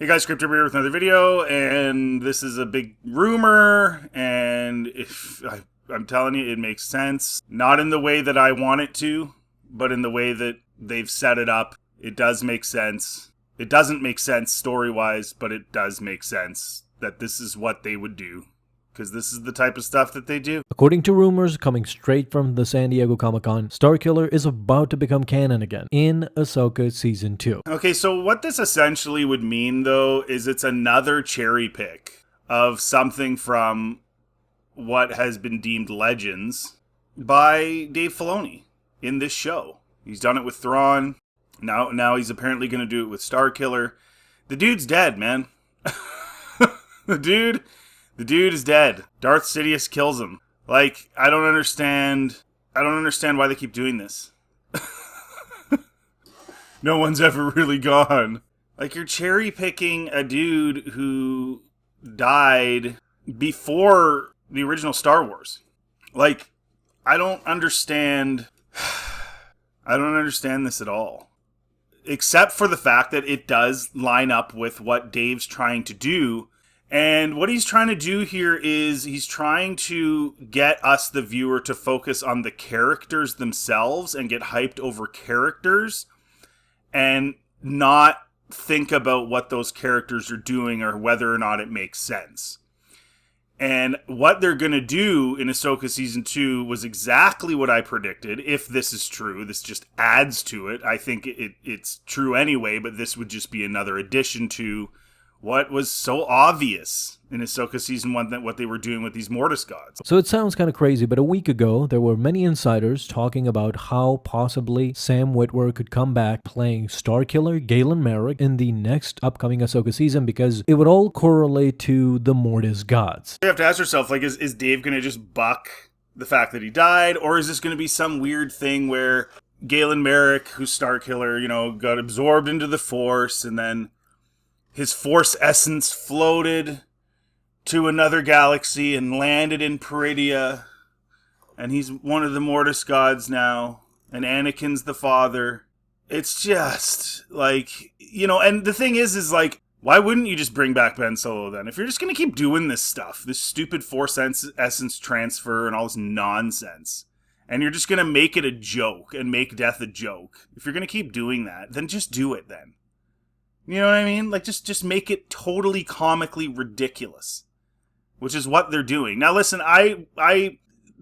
Hey guys, Crypto here with another video, and this is a big rumor, and I'm telling you, it makes sense. Not in the way that I want it to, but in the way that they've set it up. It does make sense. It doesn't make sense story-wise, but it does make sense that this is what they would do. Because this is the type of stuff that they do. According to rumors coming straight from the San Diego Comic-Con, Starkiller is about to become canon again in AHSOKA Season 2. Okay, so what this essentially would mean, though, is it's another cherry pick of something from what has been deemed legends by Dave Filoni in this show. He's done it with Thrawn. Now he's apparently going to do it with Starkiller. The dude's dead, man. The dude is dead. Darth Sidious kills him. Like, I don't understand why they keep doing this. No one's ever really gone. Like, you're cherry picking a dude who died before the original Star Wars. Like, I don't understand this at all. Except for the fact that it does line up with what Dave's trying to do. And what he's trying to do here is he's trying to get us, the viewer, to focus on the characters themselves and get hyped over characters and not think about what those characters are doing or whether or not it makes sense. And what they're going to do in AHSOKA Season 2 was exactly what I predicted. If this is true, this just adds to it. I think it's true anyway, but this would just be another addition to what was so obvious in AHSOKA Season 1 that what they were doing with these Mortis gods. So it sounds kind of crazy, but a week ago, there were many insiders talking about how possibly Sam Witwer could come back playing Starkiller, Galen Merrick, in the next upcoming AHSOKA season because it would all correlate to the Mortis gods. You have to ask yourself, like, is Dave going to just buck the fact that he died, or is this going to be some weird thing where Galen Merrick, who's Starkiller, got absorbed into the Force, and then his Force essence floated to another galaxy and landed in Peridia, and he's one of the Mortis gods now, and Anakin's the father. It's just, like, and the thing is like, why wouldn't you just bring back Ben Solo then? If you're just going to keep doing this stuff, this stupid Force essence transfer and all this nonsense, and you're just going to make it a joke and make death a joke, if you're going to keep doing that, then just do it then. You know what I mean? Like, just make it totally comically ridiculous, which is what they're doing. Now, listen,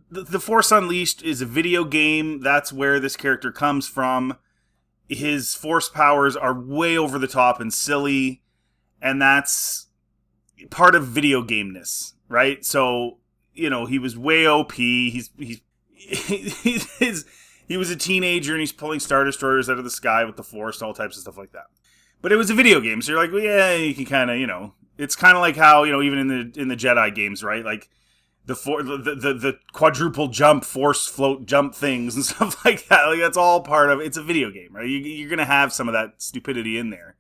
The Force Unleashed is a video game. That's where this character comes from. His Force powers are way over the top and silly, and that's part of video gameness, right? So, he was way OP. He was a teenager, and he's pulling Star Destroyers out of the sky with the Force, all types of stuff like that. But it was a video game, so you're like, well, yeah, you can kind of, it's kind of like how, even in the Jedi games, right? Like the quadruple jump, force float jump things and stuff like that. Like, that's all part of it's a video game, right? You're gonna have some of that stupidity in there.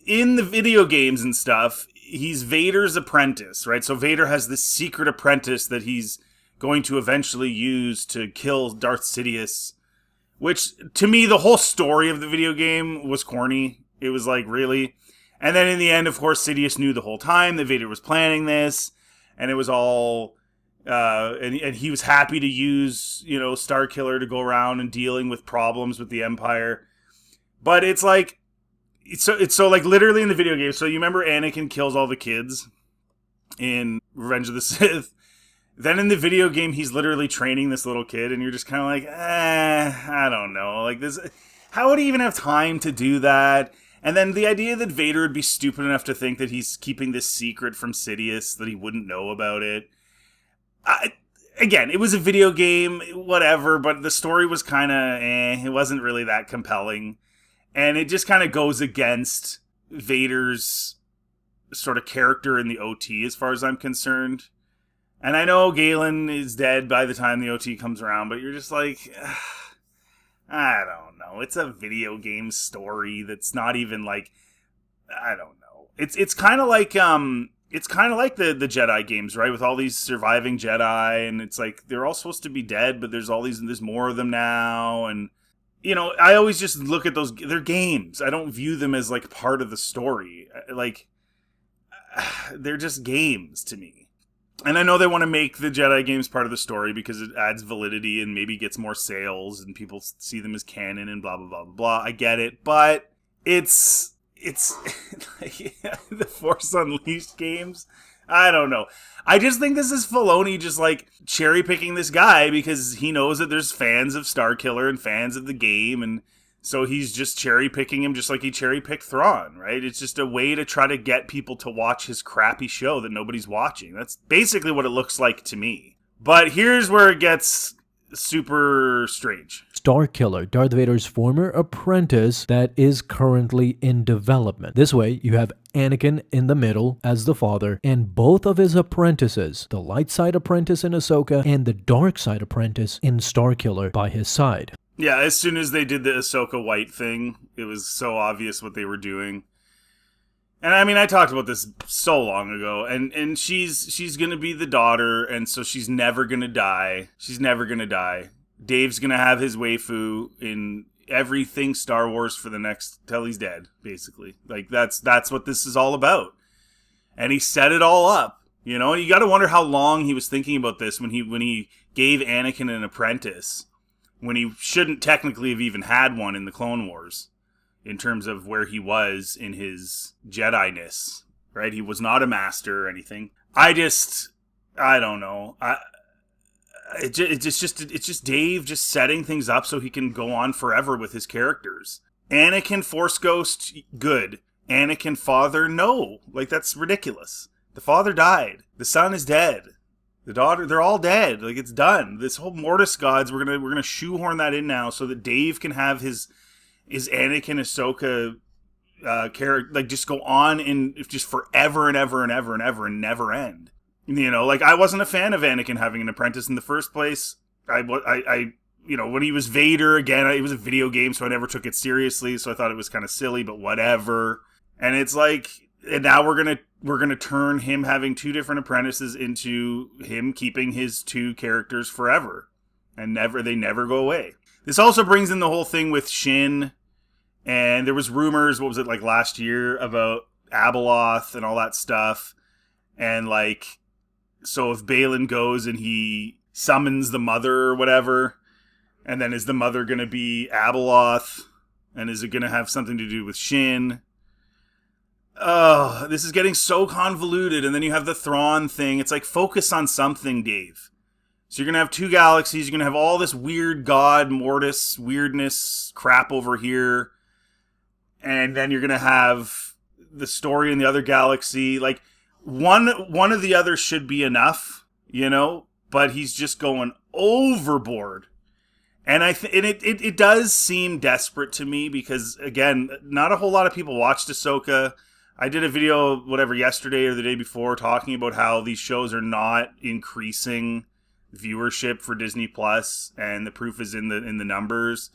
In the video games and stuff, he's Vader's apprentice, right? So Vader has this secret apprentice that he's going to eventually use to kill Darth Sidious. Which, to me, the whole story of the video game was corny. It was like, really? And then in the end, of course, Sidious knew the whole time that Vader was planning this, and it was all, and he was happy to use, Starkiller to go around and dealing with problems with the Empire. But it's like, it's so like literally in the video game. So you remember Anakin kills all the kids in Revenge of the Sith? Then in the video game, he's literally training this little kid, and you're just kind of like, I don't know. Like, this, how would he even have time to do that? And then the idea that Vader would be stupid enough to think that he's keeping this secret from Sidious, that he wouldn't know about it. Again, it was a video game, whatever, but the story was kind of it wasn't really that compelling. And it just kind of goes against Vader's sort of character in the OT, as far as I'm concerned. And I know Galen is dead by the time the OT comes around, but you're just like, I don't know. It's a video game story that's not even like, I don't know. It's kind of like the Jedi games, right? With all these surviving Jedi, and it's like they're all supposed to be dead, but there's more of them now, and I always just look at those. They're games. I don't view them as like part of the story. Like, they're just games to me. And I know they want to make the Jedi games part of the story because it adds validity and maybe gets more sales and people see them as canon and blah, blah, blah, blah, blah. I get it. But it's the Force Unleashed games. I don't know. I just think this is Filoni just like cherry picking this guy because he knows that there's fans of Starkiller and fans of the game, and so he's just cherry picking him just like he cherry picked Thrawn, right? It's just a way to try to get people to watch his crappy show that nobody's watching. That's basically what it looks like to me. But here's where it gets super strange. Starkiller, Darth Vader's former apprentice that is currently in development. This way, you have Anakin in the middle as the father, and both of his apprentices, the light side apprentice in Ahsoka and the dark side apprentice in Starkiller by his side. Yeah, as soon as they did the Ahsoka White thing, it was so obvious what they were doing. And I mean, I talked about this so long ago, and she's gonna be the daughter, and so she's never gonna die. She's never gonna die. Dave's gonna have his waifu in everything Star Wars for the next till he's dead, basically. Like that's what this is all about. And he set it all up. You got to wonder how long he was thinking about this when he gave Anakin an apprentice, when he shouldn't technically have even had one in the Clone Wars, in terms of where he was in his Jedi-ness, right? He was not a master or anything. I don't know. It's just Dave just setting things up so he can go on forever with his characters. Anakin Force Ghost, good. Anakin father, no. Like, that's ridiculous. The father died. The son is dead. The daughter, they're all dead. Like, it's done. This whole Mortis gods, we're gonna shoehorn that in now so that Dave can have his Anakin Ahsoka character, like, just go on and just forever and ever and ever and ever and never end. Like, I wasn't a fan of Anakin having an apprentice in the first place. When he was Vader, again, it was a video game, so I never took it seriously, so I thought it was kind of silly, but whatever. And it's like, and now we're gonna turn him having two different apprentices into him keeping his two characters forever. And they never go away. This also brings in the whole thing with Shin, and there was rumors, what was it, like last year, about Abeloth and all that stuff. And like, so if Balin goes and he summons the mother or whatever, and then is the mother going to be Abeloth? And is it going to have something to do with Shin? Oh, this is getting so convoluted. And then you have the Thrawn thing. It's like, focus on something, Dave. So you're going to have two galaxies. You're going to have all this weird god, Mortis, weirdness, crap over here. And then you're going to have the story in the other galaxy. Like, one of the others should be enough, but he's just going overboard. And it does seem desperate to me because, again, not a whole lot of people watched Ahsoka. I did a video, yesterday or the day before, talking about how these shows are not increasing viewership for Disney Plus, and the proof is in the numbers.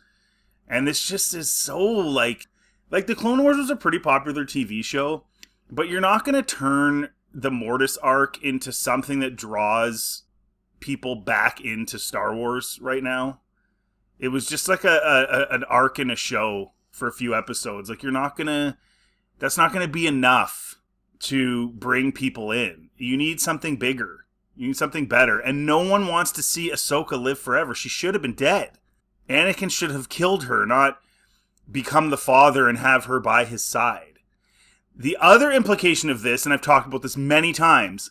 And this just is so like the Clone Wars was a pretty popular TV show, but you're not going to turn the Mortis arc into something that draws people back into Star Wars right now. It was just like an arc in a show for a few episodes. Like, that's not gonna be enough to bring people in. You need something bigger. You need something better. And no one wants to see Ahsoka live forever. She should have been dead. Anakin should have killed her, not become the father and have her by his side. The other implication of this, and I've talked about this many times,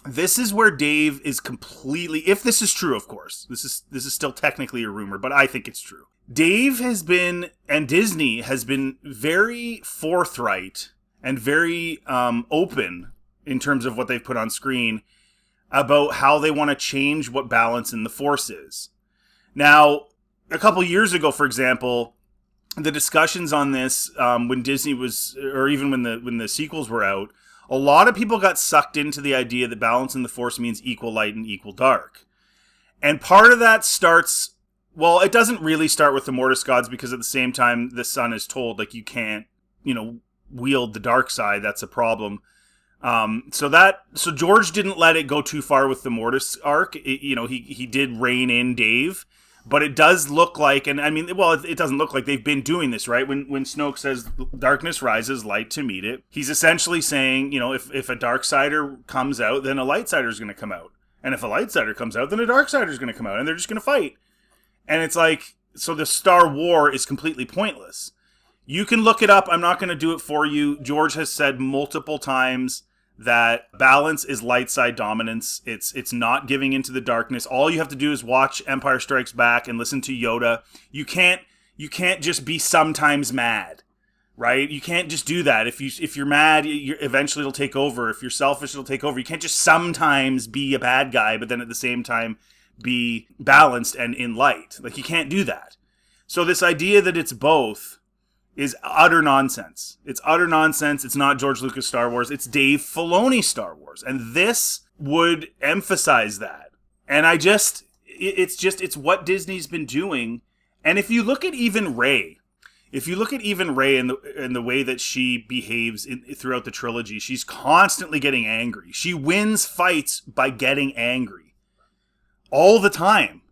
this is where Dave is completely, if this is true, of course, this is still technically a rumor, but I think it's true. Dave has been, and Disney has been very forthright and very open in terms of what they've put on screen about how they want to change what balance in the Force is. Now, a couple years ago, for example, the discussions on this, when Disney was, or even when the sequels were out, a lot of people got sucked into the idea that balance in the Force means equal light and equal dark. And part of that starts, well, it doesn't really start with the Mortis gods, because at the same time, the son is told, like, you can't, wield the dark side. That's a problem. So George didn't let it go too far with the Mortis arc. He did rein in Dave. But it does look like, and I mean, well, it doesn't look like they've been doing this, right? When Snoke says darkness rises, light to meet it, he's essentially saying, if a Darksider comes out, then a Lightsider is going to come out. And if a Lightsider comes out, then a Darksider is going to come out, and they're just going to fight. And it's like, so the Star War is completely pointless. You can look it up. I'm not going to do it for you. George has said multiple times that balance is light side dominance. It's not giving into the darkness. All you have to do is watch Empire Strikes Back and listen to Yoda. You can't just be sometimes mad, right? You can't just do that. If you're mad, eventually it'll take over. If you're selfish, it'll take over. You can't just sometimes be a bad guy, but then at the same time be balanced and in light. Like, you can't do that. So this idea that it's both is utter nonsense. It's utter nonsense. It's not George Lucas Star Wars. It's Dave Filoni Star Wars. And this would emphasize that. And it's what Disney's been doing. And if you look at even Rey, in the way that she behaves throughout the trilogy, she's constantly getting angry. She wins fights by getting angry. All the time.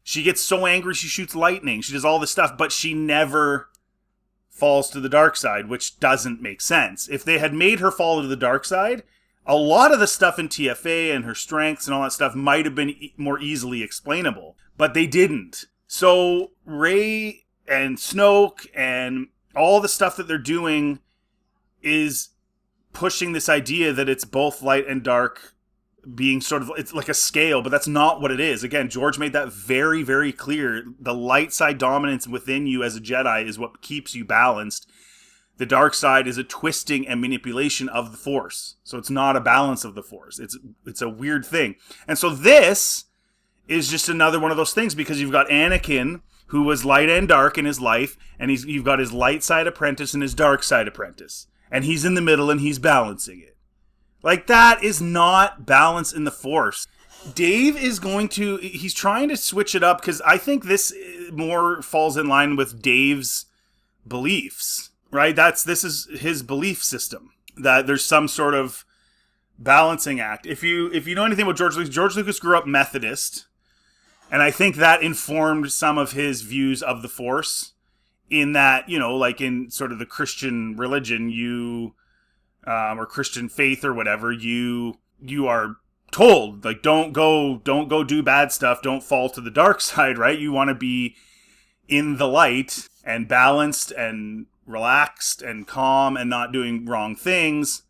She gets so angry she shoots lightning. She does all this stuff, but she never falls to the dark side, which doesn't make sense. If they had made her fall to the dark side, a lot of the stuff in TFA and her strengths and all that stuff might have been more easily explainable, but they didn't. So Rey and Snoke and all the stuff that they're doing is pushing this idea that it's both light and dark, being sort of, it's like a scale, but that's not what it is. Again, George made that very, very clear. The light side dominance within you as a Jedi is what keeps you balanced. The dark side is a twisting and manipulation of the Force. So it's not a balance of the Force. It's a weird thing. And so this is just another one of those things, because you've got Anakin, who was light and dark in his life, and you've got his light side apprentice and his dark side apprentice. And he's in the middle and he's balancing it. Like, that is not balance in the Force. Dave is he's trying to switch it up, because I think this more falls in line with Dave's beliefs, right? This is his belief system, that there's some sort of balancing act. If you know anything about George Lucas grew up Methodist, and I think that informed some of his views of the Force, in that, like in sort of the Christian religion, or Christian faith or whatever, you are told, like, don't go do bad stuff, don't fall to the dark side, right? You want to be in the light and balanced and relaxed and calm and not doing wrong things.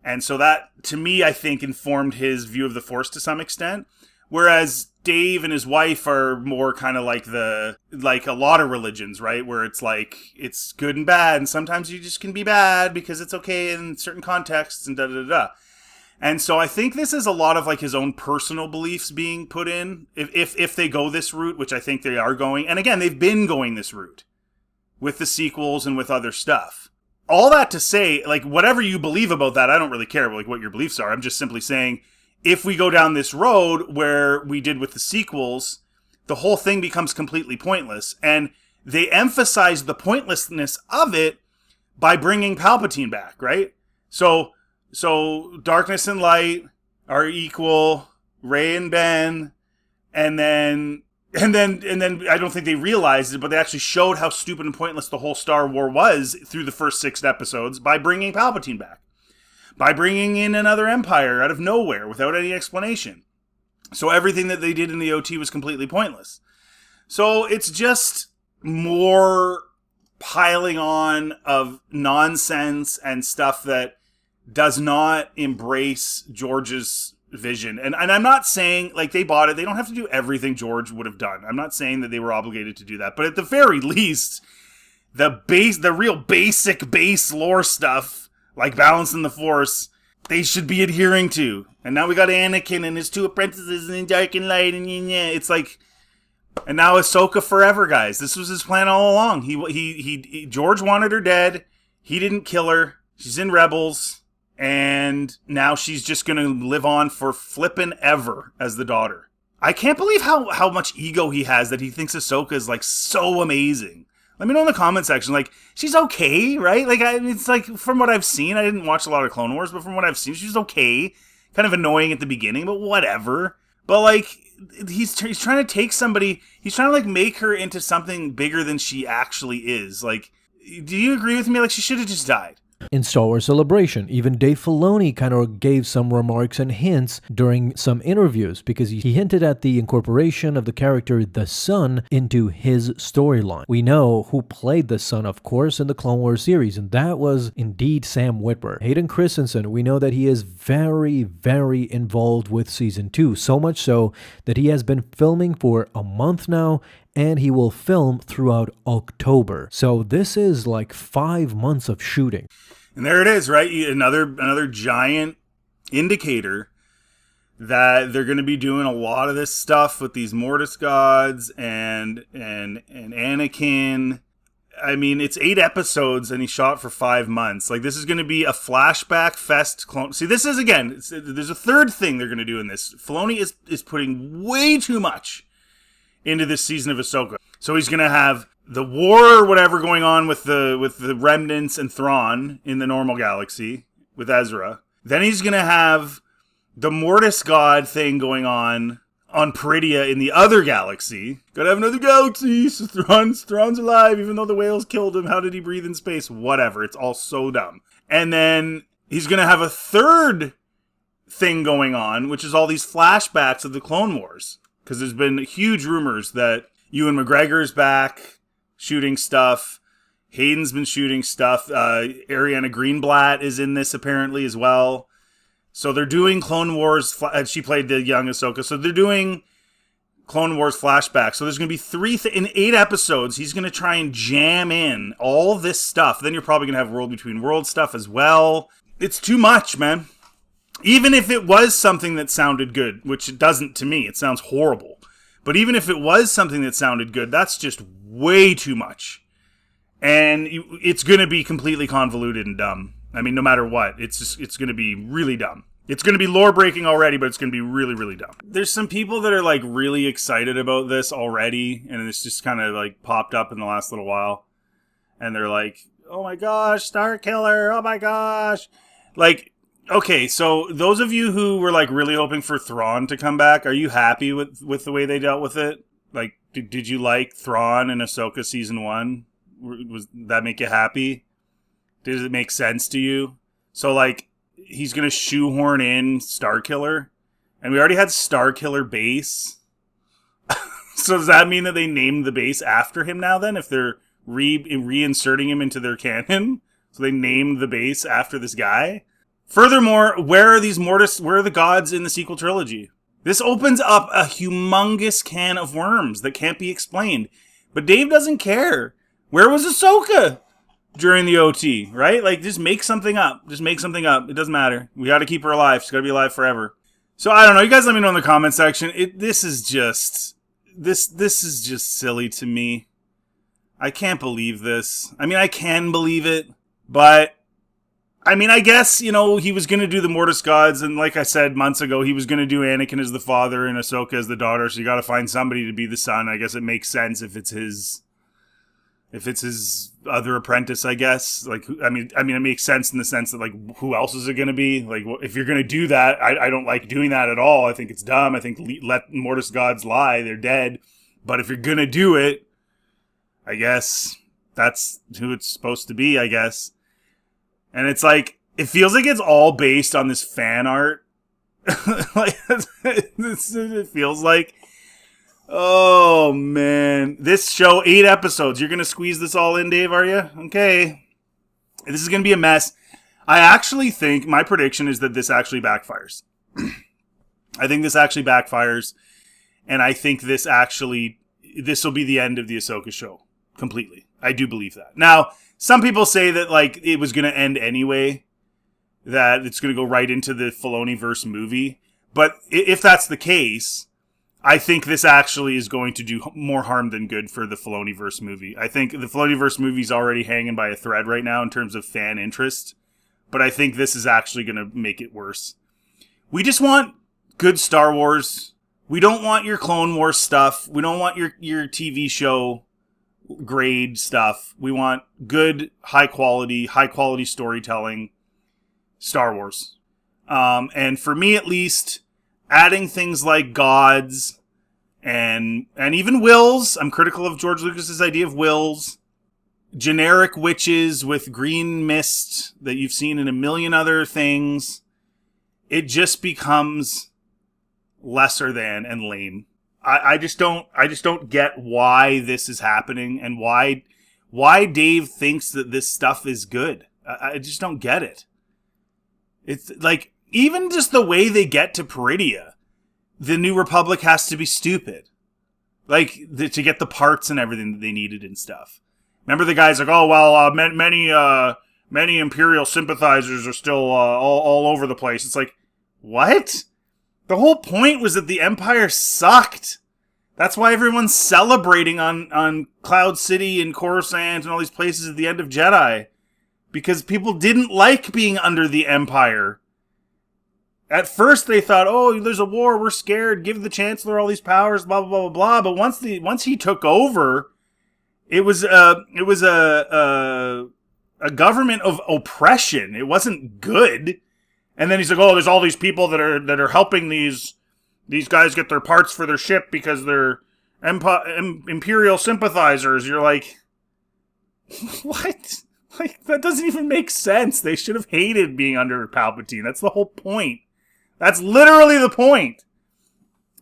And so that, to me, I think informed his view of the Force to some extent. Whereas Dave and his wife are more kind of like a lot of religions, right? Where it's like, it's good and bad, and sometimes you just can be bad because it's okay in certain contexts, and da-da-da-da. And so I think this is a lot of like his own personal beliefs being put in, if they go this route, which I think they are going. And again, they've been going this route with the sequels and with other stuff. All that to say, like, whatever you believe about that, I don't really care, like, what your beliefs are. I'm just simply saying, if we go down this road where we did with the sequels, the whole thing becomes completely pointless. And they emphasize the pointlessness of it by bringing Palpatine back, right? So darkness and light are equal, Rey and Ben, and then I don't think they realized it, but they actually showed how stupid and pointless the whole Star Wars was through the first 6 episodes by bringing Palpatine back. By bringing in another empire out of nowhere without any explanation. So everything that they did in the OT was completely pointless. So it's just more piling on of nonsense and stuff that does not embrace George's vision. And I'm not saying, like, they bought it. They don't have to do everything George would have done. I'm not saying that they were obligated to do that. But at the very least, the real basic base lore stuff, like balance in the Force, they should be adhering to. And now we got Anakin and his 2 apprentices in dark and light, and it's like, and now AHSOKA forever, guys. This was his plan all along. He George wanted her dead. He didn't kill her. She's in Rebels, and now she's just gonna live on for flippin' ever as the daughter. I can't believe how much ego he has, that he thinks AHSOKA is like so amazing. Let me know in the comment section, like, she's okay, right? Like, it's like, from what I've seen, I didn't watch a lot of Clone Wars, but from what I've seen, she's okay. Kind of annoying at the beginning, but whatever. But, like, he's trying to take somebody, he's trying to like make her into something bigger than she actually is. Like, do you agree with me? Like, she should have just died. In Star Wars Celebration, even Dave Filoni kind of gave some remarks and hints during some interviews because he hinted at the incorporation of the character the Son into his storyline. We know who played the Son, of course, in the Clone Wars series, and that was indeed Sam Witwer. Hayden Christensen, we know that he is very, very involved with Season 2, so much so that he has been filming for a month now, and he will film throughout October. So this is like 5 months of shooting. And there it is, right? Another giant indicator that they're going to be doing a lot of this stuff with these Mortis gods and Anakin. I mean, it's 8 episodes and he shot for 5 months. Like, this is going to be a flashback fest clone. See, this is, again, there's a third thing they're going to do in this. Filoni is putting way too much into this season of Ahsoka. So he's going to have the war or whatever going on with the remnants and Thrawn in the normal galaxy with Ezra. Then he's going to have the Mortis god thing going on Peridia in the other galaxy. Gotta have another galaxy. So Thrawn's alive even though the whales killed him. How did he breathe in space? Whatever. It's all so dumb. And then he's going to have a third thing going on, which is all these flashbacks of the Clone Wars. Because there's been huge rumors that Ewan McGregor's back shooting stuff. Hayden's been shooting stuff. Ariana Greenblatt is in this apparently as well. So they're doing Clone Wars. She played the young Ahsoka. So they're doing Clone Wars flashbacks. So there's going to be in 8 episodes, he's going to try and jam in all this stuff. Then you're probably going to have World Between Worlds stuff as well. It's too much, man. Even if it was something that sounded good, which it doesn't to me. It sounds horrible. But even if it was something that sounded good, that's just way too much. And it's going to be completely convoluted and dumb. I mean, no matter what, it's going to be really dumb. It's going to be lore breaking already, but it's going to be really, really dumb. There's some people that are like really excited about this already, and it's just kind of like popped up in the last little while. And they're like, oh my gosh, Starkiller, oh my gosh. Like, okay, so those of you who were like really hoping for Thrawn to come back, are you happy with the way they dealt with it? Like, did you like Thrawn in Ahsoka Season 1? Was that make you happy? Does it make sense to you? So, like, he's going to shoehorn in Starkiller? And we already had Starkiller base. So does that mean that they named the base after him now then? If they're reinserting him into their canon? So they named the base after this guy? Furthermore, where are the gods in the sequel trilogy? This opens up a humongous can of worms that can't be explained. But Dave doesn't care. Where was Ahsoka during the OT, right? Like, just make something up. Just make something up. It doesn't matter. We got to keep her alive. She's got to be alive forever. So, I don't know. You guys let me know in the comment section. This is just silly to me. I can't believe this. I mean, I can believe it, but I mean, I guess, you know, he was going to do the Mortis gods, and like I said months ago, he was going to do Anakin as the father and Ahsoka as the daughter, so you got to find somebody to be the son. I guess it makes sense if it's his other apprentice, I guess. Like, I mean, it makes sense in the sense that, like, who else is it going to be? Like, if you're going to do that, I don't like doing that at all. I think it's dumb. I think let Mortis gods lie. They're dead. But if you're going to do it, I guess that's who it's supposed to be, I guess. And it's like, it feels like it's all based on this fan art. Like, it feels like, oh man, this show, 8 episodes. You're going to squeeze this all in, Dave, are you? Okay. This is going to be a mess. I actually think, my prediction is that this actually backfires. I think this actually backfires. And I think this will be the end of the Ahsoka show. Completely. I do believe that. Now, some people say that, like, it was going to end anyway, that it's going to go right into the Filoni-verse movie. But if that's the case, I think this actually is going to do more harm than good for the Filoni-verse movie. I think the Filoni-verse movie is already hanging by a thread right now in terms of fan interest, but I think this is actually going to make it worse. We just want good Star Wars. We don't want your Clone Wars stuff. We don't want your TV show grade stuff. We want good, high quality storytelling Star Wars. And for me, at least, adding things like gods and even wills. I'm critical of George Lucas's idea of wills. Generic witches with green mist that you've seen in a million other things. It just becomes lesser than and lame. I just don't get why this is happening and why Dave thinks that this stuff is good. I just don't get it. It's like, even just the way they get to Peridia, the New Republic has to be stupid. Like, to get the parts and everything that they needed and stuff. Remember the guy's like, oh, well, many Imperial sympathizers are still all over the place. It's like, what? The whole point was that the Empire sucked. That's why everyone's celebrating on Cloud City and Coruscant and all these places at the end of Jedi. Because people didn't like being under the Empire. At first they thought, oh, there's a war, we're scared, give the Chancellor all these powers, blah, blah, blah, blah, blah. But once he took over, it was a government of oppression. It wasn't good. And then he's like, oh, there's all these people that are helping these guys get their parts for their ship because they're Imperial sympathizers. You're like, what? Like, that doesn't even make sense. They should have hated being under Palpatine. That's the whole point. That's literally the point.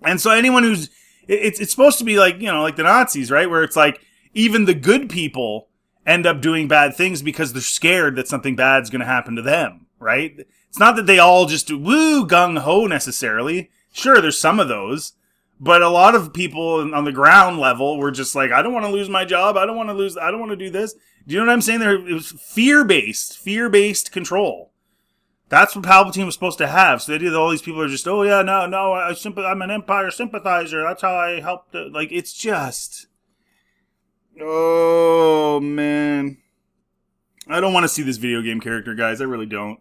And so anyone who's... It's supposed to be like, like the Nazis, right? Where it's like, even the good people end up doing bad things because they're scared that something bad's going to happen to them, right? It's not that they all just woo gung-ho necessarily. Sure, there's some of those. But a lot of people on the ground level were just like, I don't want to lose my job. I don't want to do this. Do you know what I'm saying? It was fear-based control. That's what Palpatine was supposed to have. So the idea that all these people are just, oh yeah, no, I'm an Empire sympathizer. That's how I helped. Like, it's just, oh man, I don't want to see this video game character, guys. I really don't.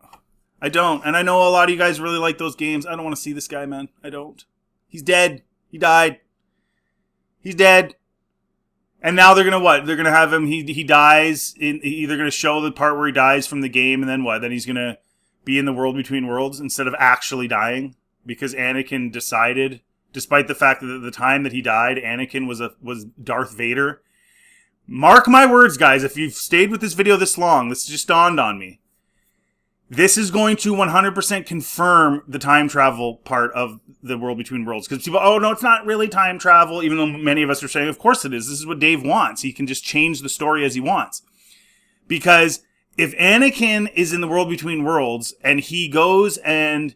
I don't. And I know a lot of you guys really like those games. I don't want to see this guy, man. I don't. He's dead. He died. He's dead. And now they're going to what? They're going to have him, he dies. They're going to show the part where he dies from the game, and then what? Then he's going to be in the world between worlds instead of actually dying. Because Anakin decided, despite the fact that at the time that he died, Anakin was Darth Vader. Mark my words, guys. If you've stayed with this video this long, this just dawned on me. This is going to 100% confirm the time travel part of the world between worlds. Because people, oh no, it's not really time travel, even though many of us are saying, of course it is. This is what Dave wants. He can just change the story as he wants. Because if Anakin is in the world between worlds, and he goes and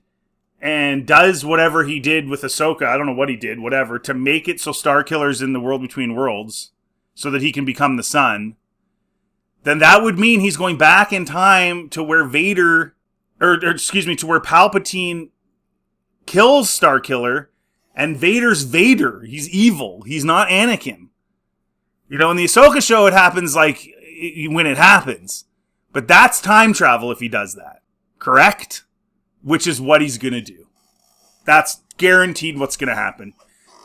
does whatever he did with AHSOKA, I don't know what he did, whatever, to make it so Starkiller's in the world between worlds, so that he can become the sun, then that would mean he's going back in time to where Vader, to where Palpatine kills Starkiller, and Vader's Vader. He's evil. He's not Anakin. In the AHSOKA show, it happens like when it happens. But that's time travel if he does that. Correct? Which is what he's going to do. That's guaranteed what's going to happen.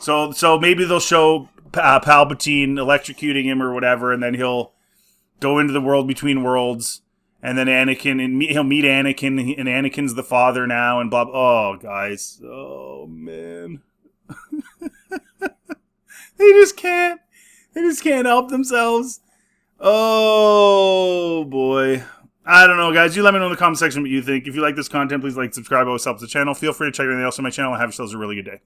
So maybe they'll show Palpatine electrocuting him or whatever, and then he'll go into the world between worlds, and then he'll meet Anakin, and Anakin's the father now, and blah, blah. Oh, guys. Oh, man. They just can't help themselves. Oh, boy. I don't know, guys. You let me know in the comment section what you think. If you like this content, please like, subscribe. Always helps the channel. Feel free to check anything else on my channel, and have yourselves a really good day.